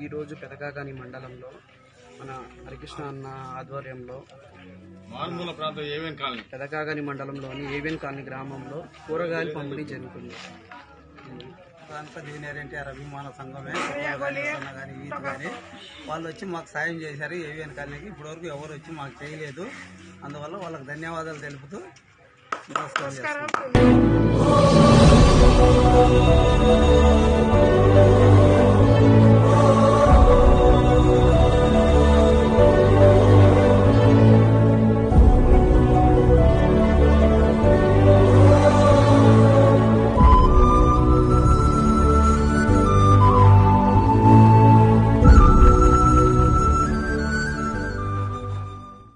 ఈరోజు పెదకాకాని మండలంలో మన హరికృష్ణ అన్న ఆధ్వర్యంలో పెదకాకాని మండలంలోని ఏవిఎన్ కాలనీ గ్రామంలో కూరగాయల పంపిణీ జరుగుతుంది. జూనియర్ ఎన్టీఆర్ అభిమాన సంఘమే కానీ ఈత్ కానీ వాళ్ళు వచ్చి మాకు సాయం చేశారు. ఏవిఎన్ కాలనీకి ఇప్పటివరకు ఎవరు వచ్చి మాకు చేయలేదు. అందువల్ల వాళ్ళకి ధన్యవాదాలు తెలుపుతూ నమస్కారం.